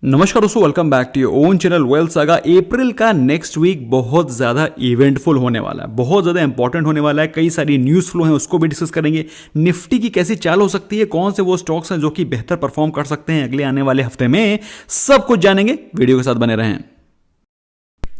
नमस्कार दोस्तों, welcome back to your own channel wealth saga. अप्रैल का नेक्स्ट वीक बहुत ज़्यादा इवेंटफुल होने वाला है, बहुत ज़्यादा इंपॉर्टेंट होने वाला है। कई सारी न्यूज़ फ्लो हैं, उसको भी डिस्कस करेंगे। निफ्टी की कैसी चाल हो सकती है, कौन से वो स्टॉक्स हैं जो कि बेहतर परफॉर्म कर सकते हैं अगले आने वाले हफ्ते में, सब कुछ जानेंगे। वीडियो के साथ बने रहें।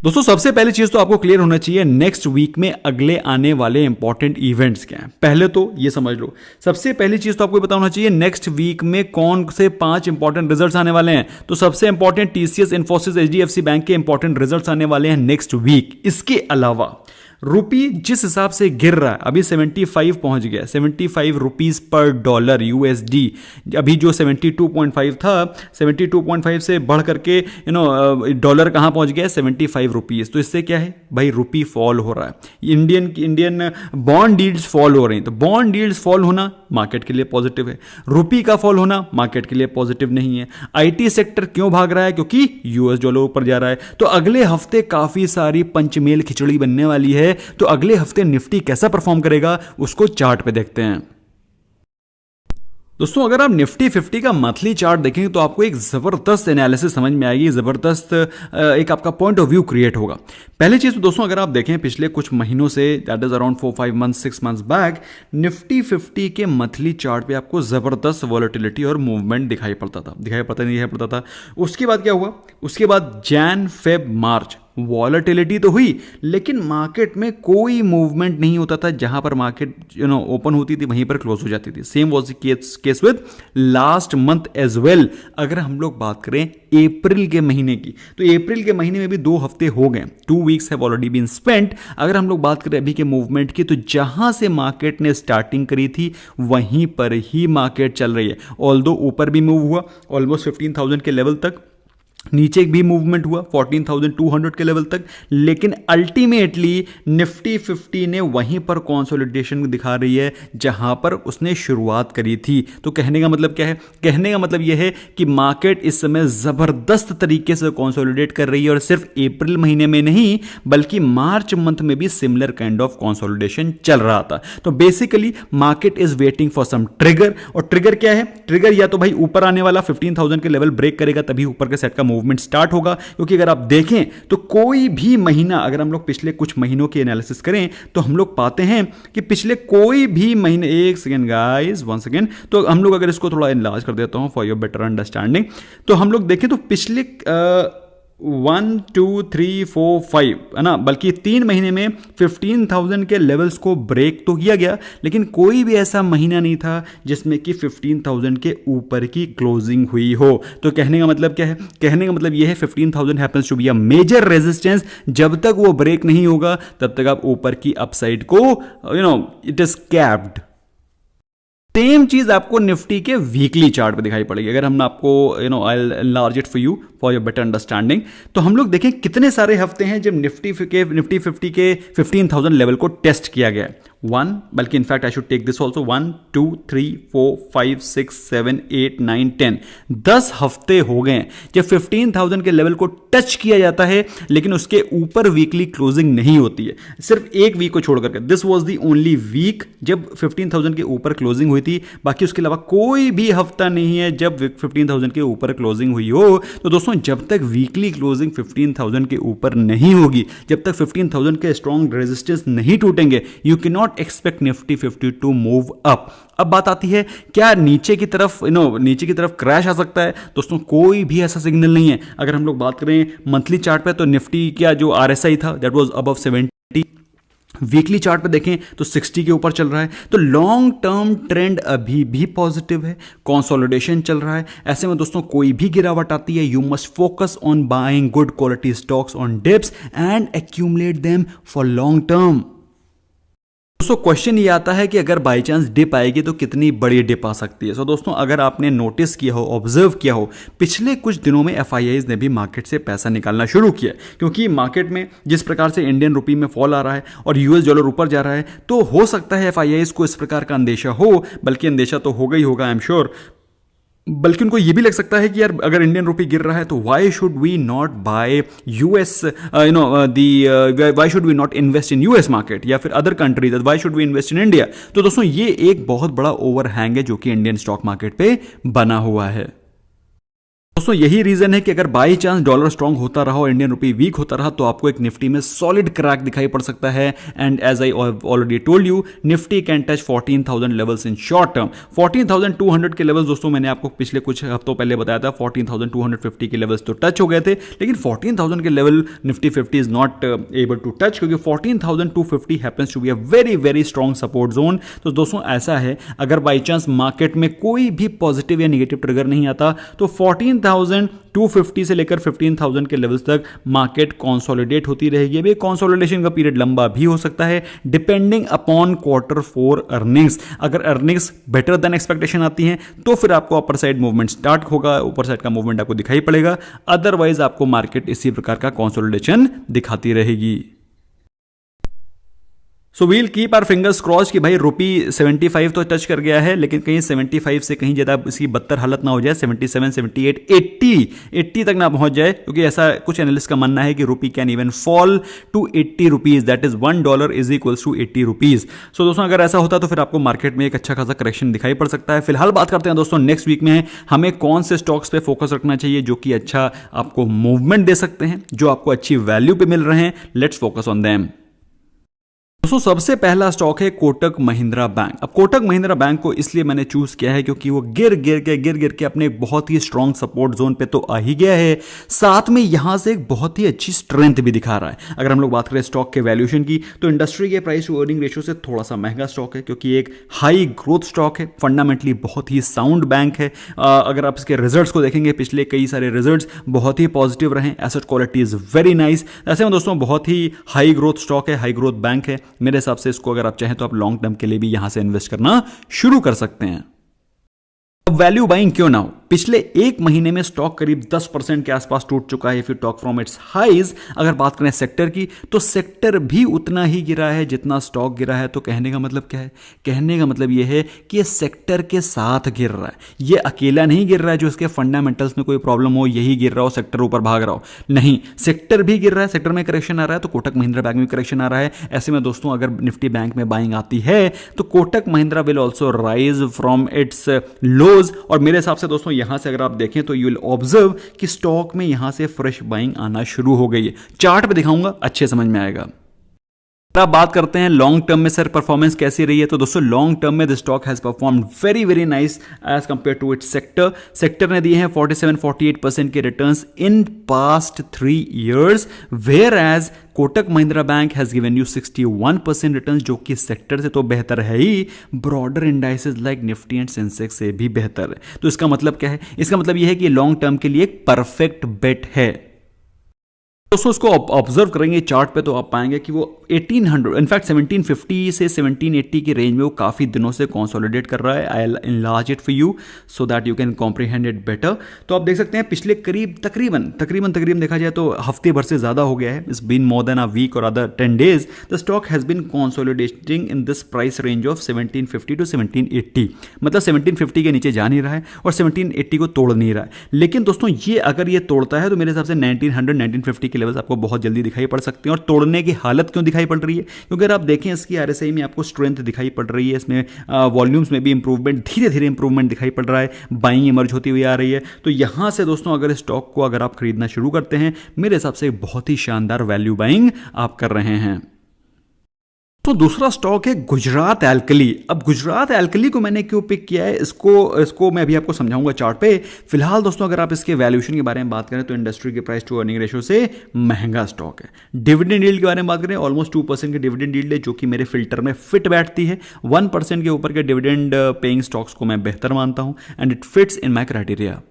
दोस्तों सबसे पहली चीज तो आपको क्लियर होना चाहिए नेक्स्ट वीक में अगले आने वाले इंपॉर्टेंट इवेंट्स क्या हैं। पहले तो ये समझ लो, सबसे पहली चीज तो आपको पता होना चाहिए नेक्स्ट वीक में कौन से 5 इंपॉर्टेंट रिजल्ट्स आने वाले हैं। तो सबसे important TCS, Infosys, HDFC bank के इंपॉर्टेंट रिजल्ट्स आने वाले हैं नेक्स्ट वीक। इसके अलावा रुपी जिस हिसाब से गिर रहा है, अभी 75 पहुंच गया, 75 रुपीज पर डॉलर यूएसडी। अभी जो 72.5 था, 72.5 से बढ़ करके डॉलर कहां पहुंच गया, 75 रुपीज। तो इससे क्या है भाई, रुपी फॉल हो रहा है। इंडियन बॉन्ड यील्ड्स फॉल हो रही हैं। तो बॉन्ड यील्ड्स फॉल होना मार्केट के लिए पॉजिटिव है, रुपी का फॉल होना मार्केट के लिए पॉजिटिव नहीं है। आईटी सेक्टर क्यों भाग रहा है, क्योंकि यूएस डॉलर ऊपर जा रहा है। तो अगले हफ्ते काफी सारी पंचमेल खिचड़ी बनने वाली है। तो अगले हफ्ते निफ्टी कैसा परफॉर्म करेगा उसको चार्ट पे देखते हैं। दोस्तों अगर आप निफ्टी 50 का मंथली चार्ट देखेंगे तो आपको एक जबरदस्त एनालिसिस समझ में आएगी, जबरदस्त एक आपका पॉइंट ऑफ व्यू क्रिएट होगा। पहली चीज तो दोस्तों अगर आप देखें पिछले कुछ महीनों से, that is around 4-5 months 6 months back, Nifty 50 के मंथली चार्ट पे आपको जबरदस्त वॉलेटिलिटी और मूवमेंट दिखाई पड़ता था। उसके बाद क्या हुआ, उसके बाद जैन फेब मार्च वॉलेटिलिटी तो हुई, लेकिन मार्केट में कोई मूवमेंट नहीं होता था। जहां पर मार्केट ओपन होती थी वहीं पर क्लोज हो जाती थी। Same was the case with last month as well. अगर हम लोग बात करें अप्रैल के महीने की, तो अप्रैल के महीने में भी 2 हफ्ते हो गए, 2 weeks have already been spent. अगर हम लोग बात करें अभी के मूवमेंट की, तो जहां से मार्केट ने स्टार्टिंग करी थी वहीं पर ही मार्केट चल रही है। ऑल्दो ऊपर भी मूव हुआ ऑलमोस्ट 15,000 के लेवल तक, नीचे भी मूवमेंट हुआ 14,200 के लेवल तक, लेकिन अल्टीमेटली निफ्टी 50 ने वहीं पर कंसोलिडेशन दिखा रही है जहां पर उसने शुरुआत करी थी। तो कहने का मतलब क्या है, कहने का मतलब यह है कि मार्केट इस समय जबरदस्त तरीके से कंसोलिडेट कर रही है, और सिर्फ अप्रैल महीने में नहीं बल्कि मार्च मंथ में भी सिमिलर काइंड ऑफ कंसोलिडेशन चल रहा था। तो basically market is waiting for some trigger, और ट्रिगर क्या है, ट्रिगर या तो भाई ऊपर आने वाला 15,000 के लेवल ब्रेक करेगा तभी ऊपर के सेट का मूवमेंट स्टार्ट होगा। क्योंकि अगर आप देखें तो कोई भी महीना, अगर हम लोग पिछले कुछ महीनों की एनालिसिस करें तो हम लोग पाते हैं कि पिछले कोई भी महीने, एक सेकेंड गाइस, 1 सेकेंड, तो हम लोग अगर इसको थोड़ा इनलार्ज कर देता हूं फॉर योर बेटर अंडरस्टैंडिंग, तो हम लोग देखें तो पिछले 1 2 3 4 5 है ना, बल्कि 3 महीने में 15,000 के लेवल्स को ब्रेक तो किया गया, लेकिन कोई भी ऐसा महीना नहीं था जिसमें कि 15,000 के ऊपर की क्लोजिंग हुई हो। तो कहने का मतलब क्या है, कहने का मतलब यह है 15,000 happens to be a major resistance. जब तक वो ब्रेक नहीं होगा तब तक आप ऊपर की अपसाइड को इट इज कैप्ड। सेम चीज आपको निफ्टी के वीकली चार्ट पे दिखाई पड़ेगी। अगर हम आपको I enlarge it for you for your better understanding, तो हम लोग देखें कितने सारे हफ्ते हैं जब निफ्टी 50 के 15,000 लेवल को टेस्ट किया गया है। 1, बल्कि in fact I should take this also, 1 2 3 4 5 6 7 8 9 10 10 हफ्ते हो गए जब 15,000 के लेवल को टच किया जाता है, लेकिन उसके ऊपर वीकली क्लोजिंग नहीं होती है। सिर्फ एक वीक को छोड़ करके, this was the only week जब 15,000 के ऊपर क्लोजिंग हुई थी। बाकी उसके अलावा कोई भी हफ्ता नहीं है जब 15,000 के ऊपर क्लोजिंग हुई हो। तो दोस्तों जब तक वीकली क्लोजिंग 15,000 के ऊपर नहीं होगी, जब तक 15,000 के स्ट्रॉन्ग रेजिस्टेंस नहीं टूटेंगे, you can not expect Nifty 50 to move up. अब बात आती है क्या नीचे की तरफ क्रैश आ सकता है। दोस्तों कोई भी ऐसा सिग्नल नहीं है। अगर हम लोग बात करें मंथली चार्ट पे, तो निफ्टी का जो आरएसआई था that was above 70, weekly chart पे देखें तो 60 के ऊपर चल रहा है। तो लॉन्ग टर्म ट्रेंड अभी भी पॉजिटिव है, कंसोलिडेशन चल रहा है। ऐसे में दोस्तों कोई भी गिरावट आती है, you must focus on buying good quality stocks on dips and accumulate them for long term. दोस्तों क्वेश्चन ये आता है कि अगर बाई चांस डिप आएगी तो कितनी बड़ी डिप आ सकती है। सो दोस्तों अगर आपने नोटिस किया हो, ऑब्जर्व किया हो, पिछले कुछ दिनों में एफआईआईज ने भी मार्केट से पैसा निकालना शुरू किया, क्योंकि मार्केट में जिस प्रकार से इंडियन रुपी में फॉल आ रहा है और यूएस डॉलर ऊपर जा रहा है, तो हो सकता है एफआईआईज को इस प्रकार का अंदेशा हो, बल्कि अंदेशा तो होगा ही होगा, आई एम श्योर। बल्कि उनको ये भी लग सकता है कि यार अगर इंडियन रुपी गिर रहा है तो why should we not buy US, why should we not invest in US market या फिर other countries, why should we invest in India. तो दोस्तों ये एक बहुत बड़ा ओवरहैंग है जो कि इंडियन स्टॉक मार्केट पे बना हुआ है। दोस्तों यही रीजन है कि अगर बाई चांस डॉलर स्ट्रांग होता रहा और इंडियन रुपी वीक होता रहा तो आपको एक निफ्टी में सॉलिड क्रैक दिखाई पड़ सकता है। And as I already told you, Nifty can touch 14,000 levels in short term. 14,200 के लेवल्स दोस्तों मैंने आपको पिछले कुछ हफ्तों पहले बताया था, 14,250 के लेवल्स तो टच हो गए थे, लेकिन 14,000 के level Nifty 50 is not able to touch, क्योंकि 14,250 happens to be a very very strong support zone. तो दोस्तों ऐसा है, अगर बाई चांस मार्केट में कोई भी पॉजिटिव या निगेटिव ट्रिगर नहीं आता तो 14,250 से लेकर 15,000 के लेवल्स तक मार्केट कंसोलिडेट होती रहेगी। अभी कंसोलिडेशन का पीरियड लंबा भी हो सकता है डिपेंडिंग अपॉन Q4 अर्निंग्स। अगर अर्निंग्स बेटर देन एक्सपेक्टेशन आती हैं तो फिर आपको अपर साइड मूवमेंट स्टार्ट होगा, ऊपर साइड का मूवमेंट आपको दिखाई पड़ेगा, अदरवाइज आपको मार्केट इसी प्रकार का कंसोलिडेशन दिखाती रहेगी। So we'll keep our fingers crossed कि भाई रुपी 75 तो टच कर गया है, लेकिन कहीं 75 से कहीं ज्यादा इसकी बदतर हालत ना हो जाए, 77, 78, 80 तक ना पहुंच जाए, क्योंकि ऐसा कुछ एनालिस्ट का मानना है कि rupee can even fall to 80 rupees, that is $1 is equals to 80 rupees. So दोस्तों अगर ऐसा होता तो फिर आपको मार्केट में एक अच्छा खासा करेक्शन दिखाई पड़ सकता है। फिलहाल बात करते हैं दोस्तों नेक्स्ट वीक में हमें कौन से स्टॉक्स पे फोकस रखना चाहिए जो कि अच्छा आपको मूवमेंट दे सकते हैं, जो आपको अच्छी वैल्यू पे मिल रहे हैं। Let's focus on them. दोस्तों सबसे पहला स्टॉक है कोटक महिंद्रा बैंक। अब कोटक महिंद्रा बैंक को इसलिए मैंने चूज किया है क्योंकि वो गिर गिर के अपने बहुत ही स्ट्रॉन्ग सपोर्ट जोन पे तो आ ही गया है, साथ में यहां से एक बहुत ही अच्छी स्ट्रेंथ भी दिखा रहा है। अगर हम लोग बात करें स्टॉक के वैल्यूएशन की तो इंडस्ट्री के प्राइस टू अर्निंग रेशियो से थोड़ा सा महंगा स्टॉक है, क्योंकि एक हाई ग्रोथ स्टॉक है, फंडामेंटली बहुत ही साउंड बैंक है। अगर आप इसके रिजल्ट्स को देखेंगे, पिछले कई सारे रिजल्ट्स बहुत ही पॉजिटिव रहे, asset quality is very nice. ऐसे में दोस्तों बहुत ही हाई ग्रोथ स्टॉक है, हाई ग्रोथ बैंक है। मेरे हिसाब से इसको अगर आप चाहें तो आप लॉन्ग टर्म के लिए भी यहां से इन्वेस्ट करना शुरू कर सकते हैं। अब वैल्यू बाइंग क्यों ना हो, पिछले एक महीने में स्टॉक करीब 10% के आसपास टूट चुका है। If you talk from its highs, अगर बात करें सेक्टर की तो सेक्टर भी उतना ही गिरा है जितना स्टॉक गिरा है। तो कहने का मतलब क्या है? कहने का मतलब यह है कि ये सेक्टर के साथ गिर रहा है, ये अकेला नहीं गिर रहा है जो इसके फंडामेंटल्स में कोई प्रॉब्लम हो यही गिर रहा हो, सेक्टर ऊपर भाग रहा हो। नहीं, सेक्टर भी गिर रहा है, सेक्टर में करेक्शन आ रहा है तो कोटक महिंद्रा बैंक में करेक्शन आ रहा है। ऐसे में दोस्तों अगर निफ्टी बैंक में बाइंग आती है तो Kotak Mahindra will also rise from its lows. और मेरे हिसाब से दोस्तों यहां से अगर आप देखें तो यू विल ऑब्जर्व कि स्टॉक में यहां से फ्रेश बाइंग आना शुरू हो गई है। चार्ट पे दिखाऊंगा, अच्छे समझ में आएगा। अब बात करते हैं लॉन्ग टर्म में सर परफॉर्मेंस कैसी रही है। तो दोस्तों लॉन्ग टर्म में the stock has performed very very nice as compare to its sector. Sector ने दिए हैं 47-48% के returns in past 3 years, whereas Kotak Mahindra bank has given you 61% returns, जो कि सेक्टर से तो बेहतर है ही, broader indices like Nifty and Sensex से भी बेहतर है। तो इसका मतलब क्या है? इसका मतलब यह है कि लॉन्ग टर्म के लिए एक परफेक्ट बेट है। दोस्तों उसको ऑब्जर्व करेंगे चार्ट पे तो आप पाएंगे कि वो 1800 इनफैक्ट 1750 से 1780 की रेंज में वो काफ़ी दिनों से कंसोलिडेट कर रहा है। I enlarge it for you so that you can comprehend it better. तो आप देख सकते हैं पिछले करीब तकरीबन देखा जाए तो हफ्ते भर से ज़्यादा हो गया है, it's been more than a week और other 10 days the stock has been consolidating in this price range of 1750 to 1780। मतलब 1750 के नीचे जा नहीं रहा है और 1780 को तोड़ नहीं रहा है। लेकिन दोस्तों ये अगर ये तोड़ता है तो मेरे हिसाब से 1900-1950 लेवल्स आपको बहुत जल्दी दिखाई पड़ सकते हैं। और तोड़ने की हालत क्यों दिखाई पड़ रही है? क्योंकि अगर आप देखें इसकी आरएसआई में आपको स्ट्रेंथ दिखाई पड़ रही है, इसमें वॉल्यूम्स में भी इंप्रूवमेंट, धीरे धीरे इंप्रूवमेंट दिखाई पड़ रहा है, बाइंग इमर्ज होती हुई आ रही है। तो यहां से दोस्तों अगर स्टॉक को अगर आप खरीदना शुरू करते हैं, मेरे हिसाब से बहुत ही शानदार वैल्यू बाइंग आप कर रहे हैं। तो दूसरा स्टॉक है गुजरात एल्कली। अब गुजरात एल्कली को मैंने क्यों पिक किया है, इसको मैं अभी आपको समझाऊंगा चार्ट पे। फिलहाल दोस्तों अगर आप इसके वैल्यूएशन के बारे में बात करें तो इंडस्ट्री के प्राइस टू अर्निंग रेशियो से महंगा स्टॉक है। डिविडेंड यील्ड के बारे में बात करें, ऑलमोस्ट 2% की डिविडेंड यील्ड है, जो कि मेरे फिल्टर में फिट बैठती है। 1% के ऊपर के डिविडेंड पेइंग स्टॉक्स को मैं बेहतर मानता हूं and it fits in my criteria.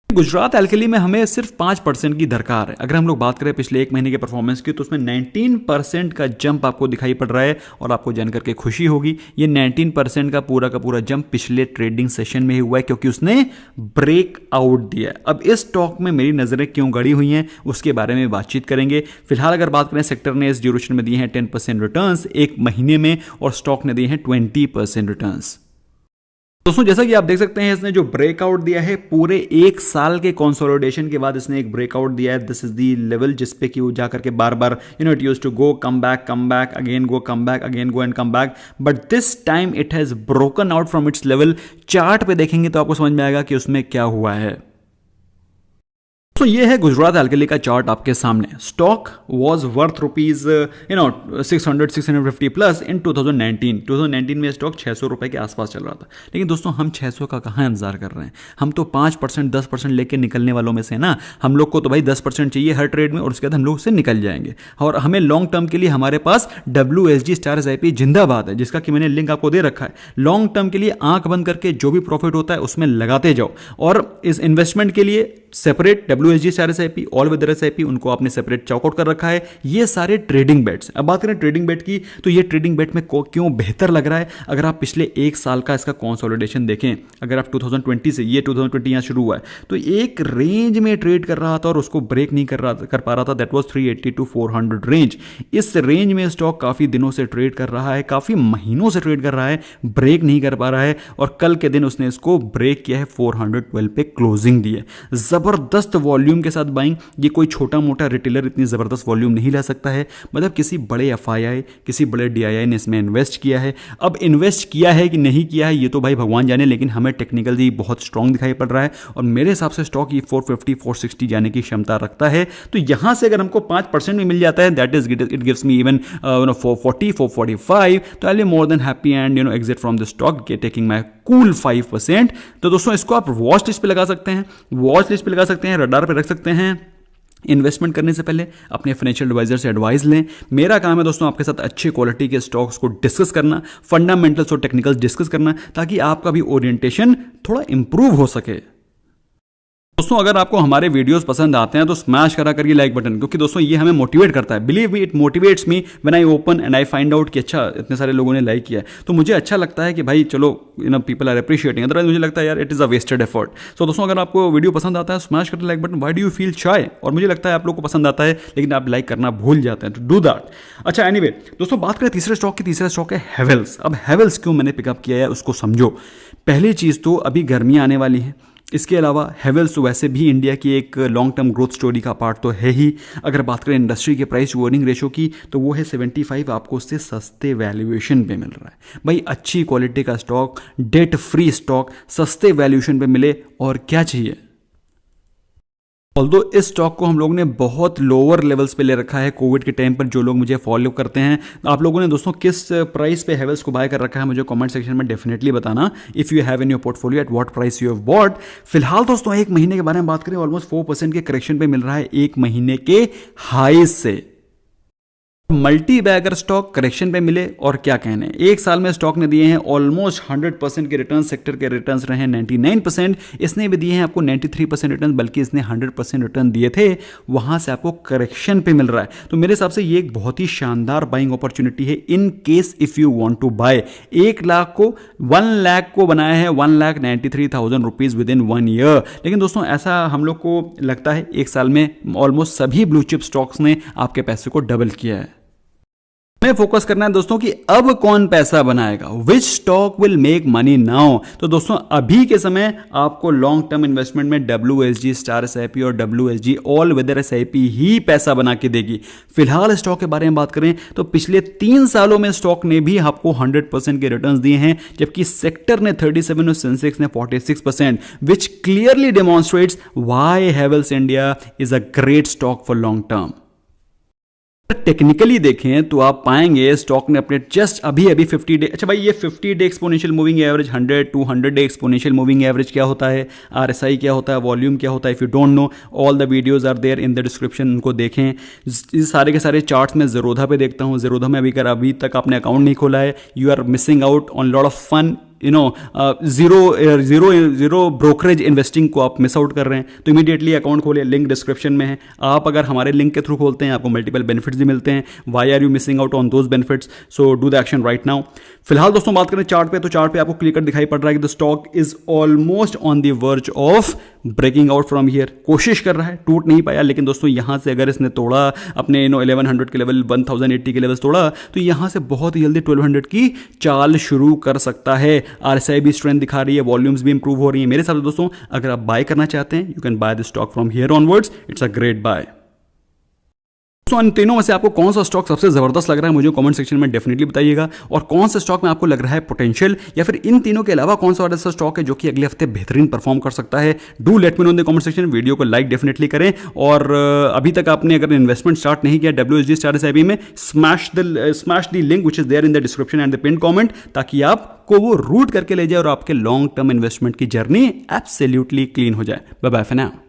Gujarat alkali में हमें सिर्फ 5% की दरकार है। अगर हम लोग बात करें पिछले एक महीने के परफॉर्मेंस की तो उसमें 19% का जंप आपको दिखाई पड़ रहा है और आपको जानकर के खुशी होगी। ये 19% का पूरा जंप पिछले ट्रेडिंग सेशन में ही हुआ है, क्योंकि उसने ब्रेक आउट दिया। अब इस स्टॉक में मेरी नजरें क्यों गड़ी हुई हैं उसके बारे में बातचीत करेंगे। फिलहाल अगर बात करें, सेक्टर ने इस ड्यूरेशन में दिए हैं 10% रिटर्न्स एक महीने में और स्टॉक ने दिए हैं 20% रिटर्न्स। दोस्तों जैसा कि आप देख सकते हैं, इसने जो ब्रेकआउट दिया है पूरे 1 साल के कंसोलिडेशन के बाद इसने एक ब्रेकआउट दिया है। दिस इज दी लेवल जिस पे कि वो जाकर के बार it used to go come back again go come back again go and come back, but this time it has broken out from its level. Chart पे देखेंगे तो आपको समझ में आएगा कि उसमें क्या हुआ है। तो ये है गुजरात एल्कली का चार्ट आपके सामने। Stock was worth rupees 600-650 plus in 2019 में स्टॉक 600 रुपए के आसपास चल रहा था। लेकिन दोस्तों हम 600 का कहाँ इंतजार कर रहे हैं, हम तो 5% 10% लेके निकलने वालों में से ना। हम लोग को तो भाई 10% चाहिए हर ट्रेड में और उसके बाद हम लोग उससे निकल जाएंगे। और हमें लॉन्ग टर्म के लिए हमारे पास WSG स्टार SIP जिंदाबाद है, जिसका कि मैंने लिंक आपको दे रखा है। लॉन्ग टर्म के लिए आंख बंद करके जो भी प्रॉफिट होता है उसमें लगाते जाओ, और इस इन्वेस्टमेंट के लिए separate WSG star SIP, all weather SIP उनको आपने सेपरेट चॉकआउट कर रखा है। ये सारे ट्रेडिंग बेट्स। अब बात करें ट्रेडिंग बेट की, तो ये ट्रेडिंग बेट में क्यों बेहतर लग रहा है, अगर आप पिछले एक साल का इसका कंसोलिडेशन देखें, अगर आप 2020 से, ये 2020 यहाँ शुरू हुआ है, तो एक रेंज में ट्रेड कर रहा था और उसको ब्रेक नहीं कर पा रहा था। That was 380 to 400 range. इस रेंज में स्टॉक काफी दिनों से ट्रेड कर रहा है, काफी महीनों से ट्रेड कर रहा है, ब्रेक नहीं कर पा रहा है, और कल के दिन उसने इसको ब्रेक किया है, 412 पे क्लोजिंग दी है। जबरदस्त वॉल्यूम के साथ बाइंग। ये कोई छोटा मोटा रिटेलर इतनी जबरदस्त वॉल्यूम नहीं ला सकता है, मतलब किसी बड़े FII, किसी बड़े DII ने इसमें इन्वेस्ट किया है। अब इन्वेस्ट किया है कि नहीं किया है ये तो भाई भगवान जाने, लेकिन हमें टेक्निकली बहुत स्ट्रांग दिखाई पड़ रहा है, और मेरे हिसाब से स्टॉक ये 450 460 जाने की क्षमता रखता है। तो यहां से अगर हमको 5% में मिल जाता है, that is it gives me even 440 445, तो I am more than happy and exit from the stock taking my cool 5%। तो दोस्तों इसको आप वॉच लिस्ट पे लगा सकते हैं, वॉच लिस्ट पे लगा सकते हैं, रडार पे रख सकते हैं। इन्वेस्टमेंट करने से पहले अपने फाइनेंशियल एडवाइजर से एडवाइस लें। मेरा काम है दोस्तों आपके साथ अच्छे क्वालिटी के स्टॉक्स को डिस्कस करना, फंडामेंटल्स और टेक्निकल्स डिस्कस करना, ताकि आपका भी ओरिएंटेशन थोड़ा इंप्रूव हो सके। दोस्तों अगर आपको हमारे वीडियोस पसंद आते हैं तो स्मैश करा करिए लाइक बटन, क्योंकि दोस्तों ये हमें मोटिवेट करता है। Believe me, it motivates me when I open and I find out कि अच्छा इतने सारे लोगों ने लाइक किया है, तो मुझे अच्छा लगता है कि भाई चलो पीपल आर अप्रिशिएटिंग। अदरवाइज मुझे लगता है यार it is a wasted effort. So दोस्तों अगर आपको वीडियो पसंद आता है स्मैश करिए like button. Why do you feel shy? और मुझे लगता है आप लोग को पसंद आता है लेकिन आप लाइक करना भूल जाते हैं, तो डू दैट। अच्छा एनीवे दोस्तों बात करें तीसरे स्टॉक की। तीसरा स्टॉक है हेवेल्स। अब हेवेल्स क्यों मैंने पिकअप किया है उसको समझो। पहली चीज तो अभी गर्मियां आने वाली हैं, इसके अलावा हेवेल्स वैसे भी इंडिया की एक लॉन्ग टर्म ग्रोथ स्टोरी का पार्ट तो है ही। अगर बात करें इंडस्ट्री के प्राइस टू अर्निंग रेशो की, तो वो है 75, आपको उससे सस्ते वैल्यूएशन पे मिल रहा है। भाई अच्छी क्वालिटी का स्टॉक, डेट फ्री स्टॉक, सस्ते वैल्यूएशन पे मिले और क्या चाहिए। ऑल्दो इस स्टॉक को हम लोग ने बहुत लोअर लेवल्स पे ले रखा है कोविड के टाइम पर। जो लोग मुझे फॉलो करते हैं, आप लोगों ने दोस्तों किस प्राइस पे हेवेल्स को बाय कर रखा है मुझे कमेंट सेक्शन में डेफिनेटली बताना। If you have in your portfolio at what price you have bought. फिलहाल दोस्तों एक महीने के बारे में बात करें, ऑलमोस्ट 4% के करेक्शन पे मिल रहा है एक महीने के हाई से। मल्टी बैगर स्टॉक करेक्शन पे मिले और क्या कहने। एक साल में स्टॉक ने दिए हैं ऑलमोस्ट 100% के रिटर्न, सेक्टर के रिटर्न्स रहे हैं 99%, इसने भी दिए हैं आपको 93% रिटर्न, बल्कि इसने 100% रिटर्न दिए थे, वहां से आपको करेक्शन पे मिल रहा है। तो मेरे हिसाब से ये एक बहुत ही शानदार बाइंग अपॉर्चुनिटी है in case if you want to buy. 1 lakh को 1 लाख को बनाया है 1,93,000 रुपीज विद इन 1 ईयर। लेकिन दोस्तों ऐसा हम लोग को लगता है एक साल में ऑलमोस्ट सभी ब्लू चिप स्टॉक्स ने आपके पैसे को डबल किया है। हमें फोकस करना है दोस्तों कि अब कौन पैसा बनाएगा, विच stock will make money now. तो दोस्तों अभी के समय आपको लॉन्ग टर्म इन्वेस्टमेंट में WSG स्टार SIP और WSG ऑल वेदर SIP ही पैसा बना के देगी। फिलहाल स्टॉक के बारे में बात करें तो पिछले 3 सालों में स्टॉक ने भी आपको 100% के रिटर्न्स दिए हैं, जबकि सेक्टर ने 37 और सेंसेक्स ने 46%, विच clearly demonstrates why Havells India is a great stock for long term. Technically देखें तो आप पाएंगे स्टॉक ने अपने जस्ट अभी 50 डे, अच्छा भाई ये 50 day exponential moving average, 100 200 day exponential moving average क्या होता है, RSI क्या होता है, वॉल्यूम क्या होता है, if you don't know all the videos are there in the description, उनको देखें। इस सारे के सारे चार्ट्स में ज़ेरोधा पे देखता हूँ। ज़ेरोधा में अभी तक आपने अकाउंट नहीं खोला है, you are missing out on lot of fun, zero brokerage investing को आप मिस आउट कर रहे हैं। तो इमीडिएटली अकाउंट खोलिए, लिंक डिस्क्रिप्शन में है। आप अगर हमारे लिंक के थ्रू खोलते हैं आपको मल्टीपल बेनिफिट्स भी मिलते हैं। Why are you missing out on those benefits? So do the action right now. फिलहाल दोस्तों बात करें चार्ट पे, तो चार्ट पे आपको क्लियर कट दिखाई पड़ रहा है कि the stock is almost on the verge of breaking out from here. कोशिश कर रहा है, टूट नहीं पाया, लेकिन दोस्तों यहां से अगर इसने तोड़ा अपने 1100 के लेवल, 1080 के लेवल तोड़ा, तो यहां से बहुत ही जल्दी 1200 की चाल शुरू कर सकता है। RSI भी स्ट्रेंथ दिखा रही है, वॉल्यूम्स भी इंप्रूव हो रही है। मेरे हिसाब से दोस्तों अगर आप बाय करना चाहते हैं, you can buy the stock from here onwards, it's a great buy. So इन तीनों में से आपको कौन सा स्टॉक सबसे जबरदस्त लग रहा है मुझे कमेंट सेक्शन में डेफिनेटली बताइएगा, और कौन सा स्टॉक में आपको लग रहा है पोटेंशियल, या फिर इन तीनों के अलावा कौन सा और ऐसा स्टॉक है जो कि अगले हफ्ते बेहतरीन परफॉर्म कर सकता है। Do let me know in the comment section. Video को लाइक डेफिनेटली करें, और अभी तक आपने अगर इन्वेस्टमेंट स्टार्ट नहीं किया WSG स्टार SIP में, smash the link which is there in the description and the pin comment, ताकि आपको वो रूट करके ले जाए और आपके लॉन्ग टर्म इन्वेस्टमेंट की जर्नी एब्सोल्युटली क्लीन हो जाए। Bye bye for now.